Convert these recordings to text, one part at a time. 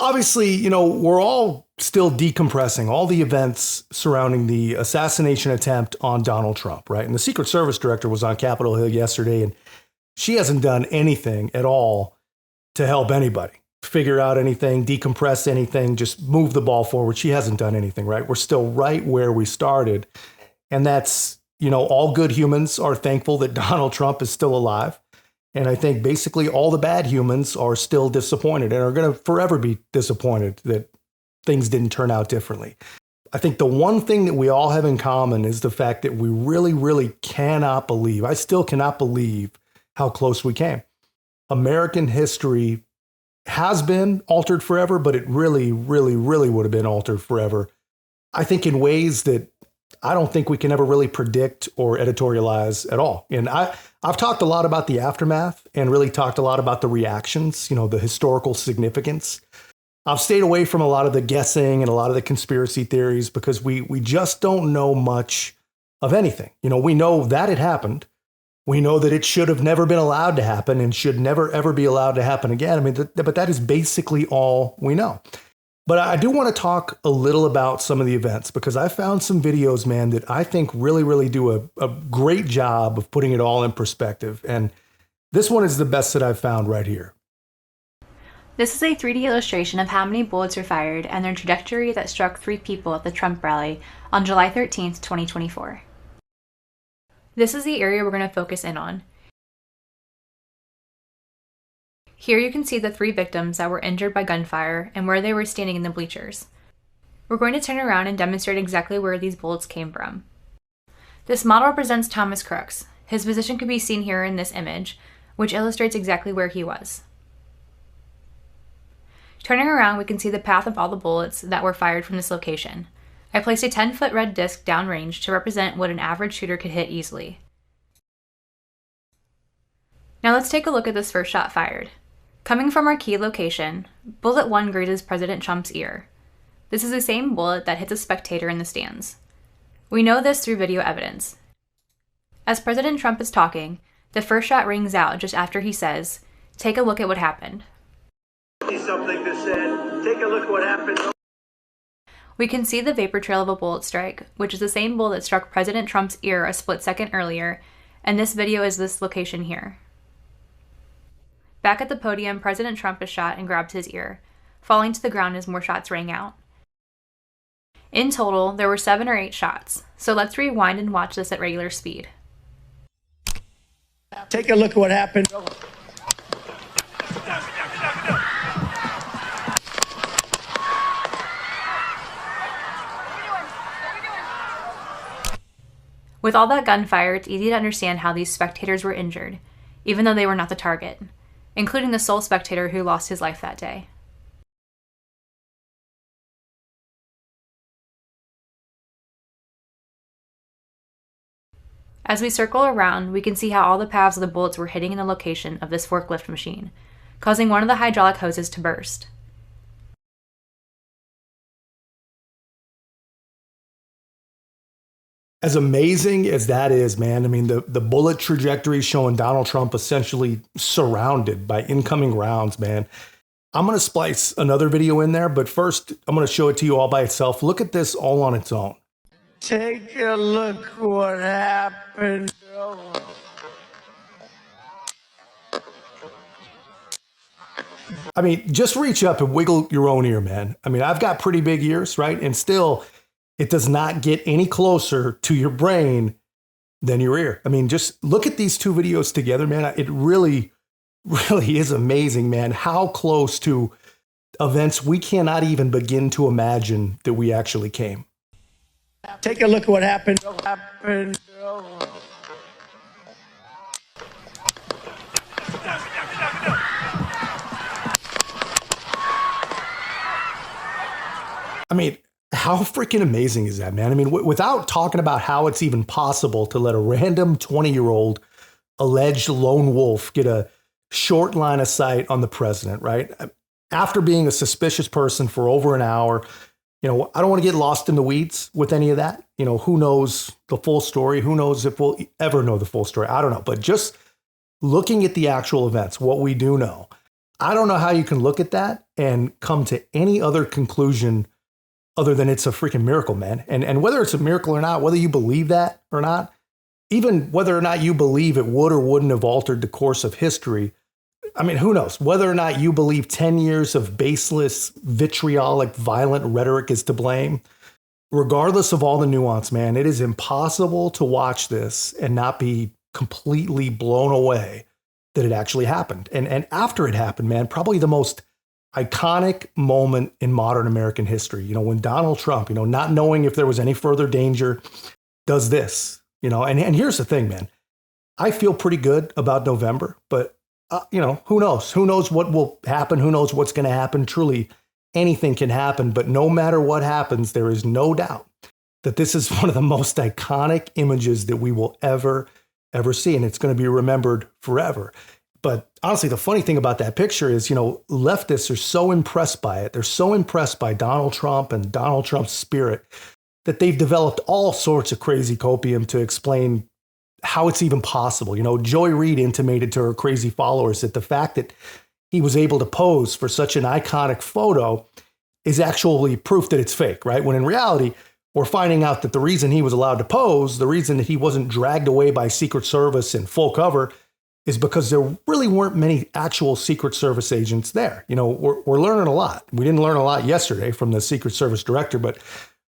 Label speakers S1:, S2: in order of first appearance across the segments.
S1: obviously, we're all still decompressing all the events surrounding the assassination attempt on Donald Trump, right? And the Secret Service director was on Capitol Hill yesterday, and she hasn't done anything at all to help anybody figure out anything, decompress anything, just move the ball forward. She hasn't done anything, right? We're still right where we started. And that's, all good humans are thankful that Donald Trump is still alive. And I think basically all the bad humans are still disappointed and are going to forever be disappointed that things didn't turn out differently. I think the one thing that we all have in common is the fact that we really, really cannot believe, I still cannot believe how close we came. American history has been altered forever, but it really, really, really would have been altered forever. I think in ways that I don't think we can ever really predict or editorialize at all. And I've talked a lot about the aftermath and really talked a lot about the reactions, the historical significance. I've stayed away from a lot of the guessing and a lot of the conspiracy theories because we just don't know much of anything. We know that it happened. We know that it should have never been allowed to happen and should never, ever be allowed to happen again. But that is basically all we know. But I do want to talk a little about some of the events because I found some videos, man, that I think really, really do a great job of putting it all in perspective. And this one is the best that I've found right here.
S2: This is a 3D illustration of how many bullets were fired and their trajectory that struck 3 people at the Trump rally on July 13th, 2024. This is the area we're going to focus in on. Here you can see the 3 victims that were injured by gunfire and where they were standing in the bleachers. We're going to turn around and demonstrate exactly where these bullets came from. This model represents Thomas Crooks. His position can be seen here in this image, which illustrates exactly where he was. Turning around, we can see the path of all the bullets that were fired from this location. I placed a 10-foot red disc downrange to represent what an average shooter could hit easily. Now let's take a look at this first shot fired. Coming from our key location, bullet 1 grazes President Trump's ear. This is the same bullet that hits a spectator in the stands. We know this through video evidence. As President Trump is talking, the first shot rings out just after he says, "Take a look at what happened."
S3: Something that said, "Take a look at what happened."
S2: We can see the vapor trail of a bullet strike, which is the same bullet that struck President Trump's ear a split second earlier, and this video is this location here. Back at the podium, President Trump is shot and grabs his ear, falling to the ground as more shots rang out. In total, there were 7 or 8 shots, so let's rewind and watch this at regular speed.
S3: Take a look at what happened.
S2: With all that gunfire, it's easy to understand how these spectators were injured, even though they were not the target, including the sole spectator who lost his life that day. As we circle around, we can see how all the paths of the bullets were hitting in the location of this forklift machine, causing one of the hydraulic hoses to burst.
S1: As amazing as that is, man, the bullet trajectory showing Donald Trump essentially surrounded by incoming rounds, man. I'm going to splice another video in there, but first I'm going to show it to you all by itself. Look at this all on its own.
S3: Take a look what happened.
S1: Just reach up and wiggle your own ear, man. I've got pretty big ears, right? And still, it does not get any closer to your brain than your ear. Just look at these 2 videos together, man. It really, really is amazing, man, how close to events we cannot even begin to imagine that we actually came.
S3: Take a look at what happened.
S1: How freaking amazing is that, man? Without talking about how it's even possible to let a random 20-year-old alleged lone wolf get a short line of sight on the president, right? After being a suspicious person for over an hour, I don't want to get lost in the weeds with any of that. Who knows the full story? Who knows if we'll ever know the full story? I don't know. But just looking at the actual events, what we do know, I don't know how you can look at that and come to any other conclusion other than it's a freaking miracle, man. And whether it's a miracle or not, whether you believe that or not, even whether or not you believe it would or wouldn't have altered the course of history, I mean, who knows? Whether or not you believe 10 years of baseless, vitriolic, violent rhetoric is to blame, regardless of all the nuance, man, it is impossible to watch this and not be completely blown away that it actually happened. And after it happened, man, probably the most iconic moment in modern American history, you know, when Donald Trump, you know, not knowing if there was any further danger, does this, you know, and here's the thing, man, I feel pretty good about November, but you know, who knows? Who knows what will happen? Who knows what's going to happen? Truly, anything can happen. But no matter what happens, there is no doubt that this is one of the most iconic images that we will ever see. And it's going to be remembered forever. But honestly, the funny thing about that picture is, you know, leftists are so impressed by it. They're so impressed by Donald Trump and Donald Trump's spirit that they've developed all sorts of crazy copium to explain how it's even possible. You know, Joy Reid intimated to her crazy followers that the fact that he was able to pose for such an iconic photo is actually proof that it's fake, right? When in reality, we're finding out that the reason he was allowed to pose, the reason that he wasn't dragged away by Secret Service in full cover, is because there really weren't many actual Secret Service agents there. You know, we're learning a lot. We didn't learn a lot yesterday from the Secret Service director, but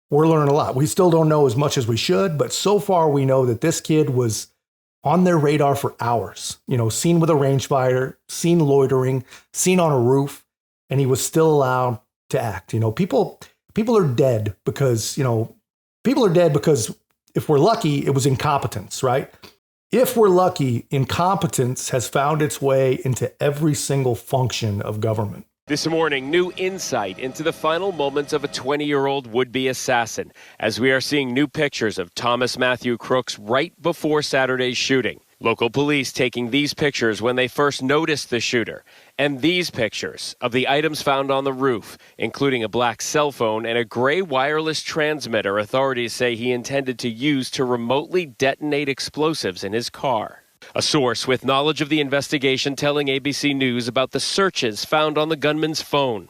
S1: we're learning a lot. We still don't know as much as we should, but so far we know that this kid was on their radar for hours, you know, seen with a rangefinder, seen loitering, seen on a roof, and he was still allowed to act. You know, people are dead because, you know, if we're lucky, it was incompetence, right? If we're lucky, incompetence has found its way into every single function of government.
S4: This morning, new insight into the final moments of a 20-year-old would-be assassin, as we are seeing new pictures of Thomas Matthew Crooks right before Saturday's shooting. Local police taking these pictures when they first noticed the shooter, and these pictures of the items found on the roof, including a black cell phone and a gray wireless transmitter authorities say he intended to use to remotely detonate explosives in his car. A source with knowledge of the investigation telling ABC News about the searches found on the gunman's phone,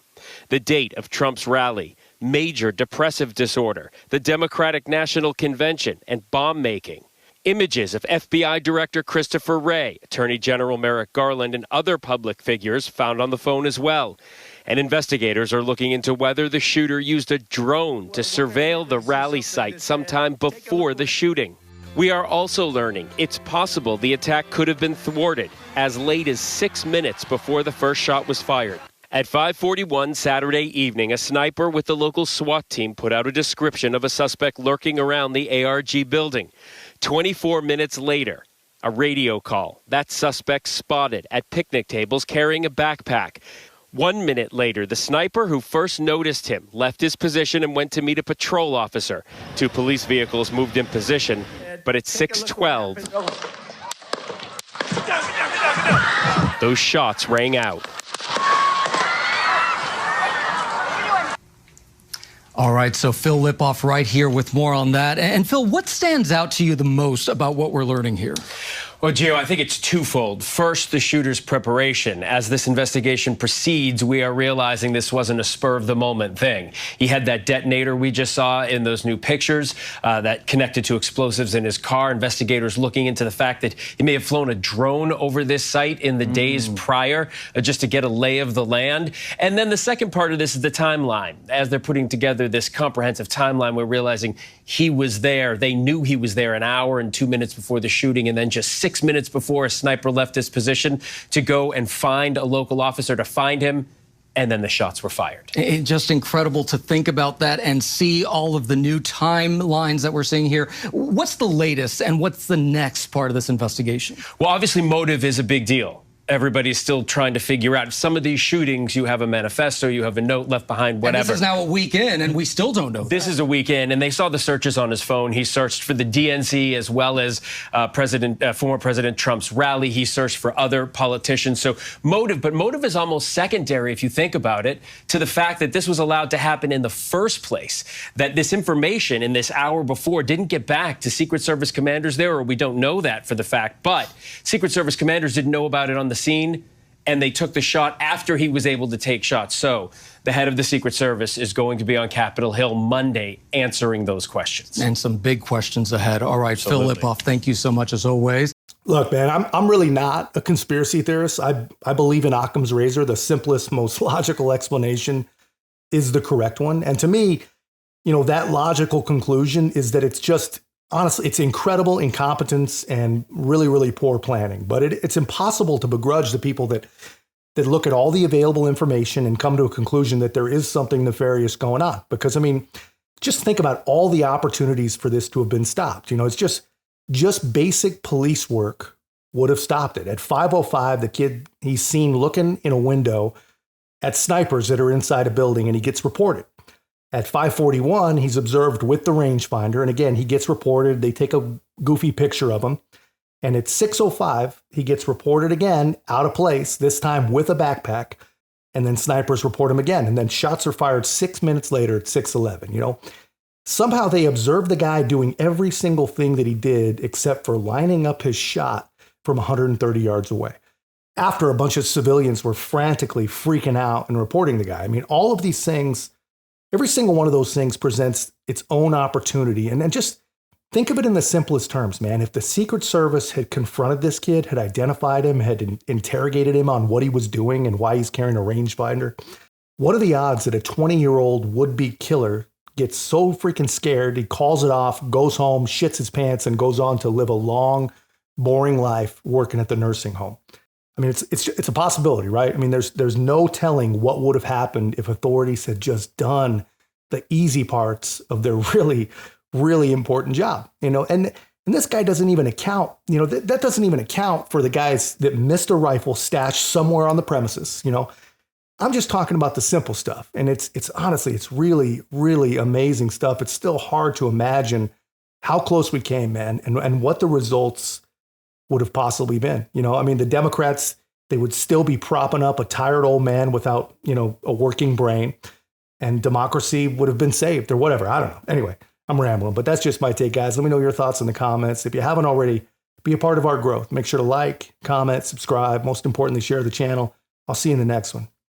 S4: the date of Trump's rally, major depressive disorder, the Democratic National Convention, and bomb making. Images of FBI Director Christopher Wray, Attorney General Merrick Garland, and other public figures found on the phone as well. And investigators are looking into whether the shooter used a drone to surveil the rally site sometime before the shooting. We are also learning it's possible the attack could have been thwarted as late as 6 minutes before the first shot was fired. At 5:41 Saturday evening, a sniper with the local SWAT team put out a description of a suspect lurking around the ARG building. 24 minutes later, a radio call. That suspect spotted at picnic tables carrying a backpack. 1 minute later, the sniper who first noticed him left his position and went to meet a patrol officer. 2 police vehicles moved in position, but at 6:12, those shots rang out.
S5: All right, so Phil Lipoff right here with more on that. And Phil, what stands out to you the most about what we're learning here?
S4: Well, Gio, I think it's twofold. First, the shooter's preparation. As this investigation proceeds, we are realizing this wasn't a spur-of-the-moment thing. He had that detonator we just saw in those new pictures that connected to explosives in his car. Investigators looking into the fact that he may have flown a drone over this site in the days prior just to get a lay of the land. And then the second part of this is the timeline. As they're putting together this comprehensive timeline, we're realizing he was there. They knew he was there an hour and 2 minutes before the shooting, and then just 6 minutes before a sniper left his position to go and find a local officer to find him, and then the shots were fired.
S5: Just incredible to think about that and see all of the new timelines that we're seeing here. What's the latest and what's the next part of this investigation?
S4: Well, obviously motive is a big deal. Everybody's still trying to figure out. Some of these shootings, you have a manifesto, you have a note left behind, whatever.
S5: And this is now a week in, and we still don't know.
S4: This is a week in, and they saw the searches on his phone. He searched for the DNC as well as former President Trump's rally. He searched for other politicians. So motive, but motive is almost secondary, if you think about it, to the fact that this was allowed to happen in the first place, that this information in this hour before didn't get back to Secret Service commanders there, or we don't know that for the fact, but Secret Service commanders didn't know about it on the scene and they took the shot after he was able to take shots. So the head of the Secret Service is going to be on Capitol Hill Monday answering those questions.
S5: And some big questions ahead. All right,
S4: Absolutely.
S5: Phil Lipoff, thank you so much as always.
S1: Look, man, I'm really not a conspiracy theorist. I believe in Occam's razor. The simplest, most logical explanation is the correct one. And to me, that logical conclusion is that it's just, honestly, it's incredible incompetence and really, really poor planning. But it's impossible to begrudge the people that look at all the available information and come to a conclusion that there is something nefarious going on. Because, just think about all the opportunities for this to have been stopped. It's just basic police work would have stopped it. At 5:05, the kid, he's seen looking in a window at snipers that are inside a building, and he gets reported. At 5:41, he's observed with the rangefinder, and again, he gets reported. They take a goofy picture of him. And at 6:05, he gets reported again, out of place, this time with a backpack, and then snipers report him again. And then shots are fired 6 minutes later at 6:11, Somehow they observed the guy doing every single thing that he did except for lining up his shot from 130 yards away. After a bunch of civilians were frantically freaking out and reporting the guy. All of these things, every single one of those things presents its own opportunity. And then just think of it in the simplest terms, man. If the Secret Service had confronted this kid, had identified him, had interrogated him on what he was doing and why he's carrying a rangefinder, what are the odds that a 20-year-old would-be killer gets so freaking scared, he calls it off, goes home, shits his pants, and goes on to live a long, boring life working at the nursing home? It's a possibility, right? There's no telling what would have happened if authorities had just done the easy parts of their really, really important job, and this guy doesn't even account, that doesn't even account for the guys that missed a rifle stashed somewhere on the premises. I'm just talking about the simple stuff. And it's honestly, it's really, really amazing stuff. It's still hard to imagine how close we came, man, and what the results would have possibly been. The Democrats, they would still be propping up a tired old man without, a working brain, and democracy would have been saved or whatever. I don't know. Anyway, I'm rambling, but that's just my take, guys. Let me know your thoughts in the comments. If you haven't already, be a part of our growth. Make sure to like, comment, subscribe. Most importantly, share the channel. I'll see you in the next one.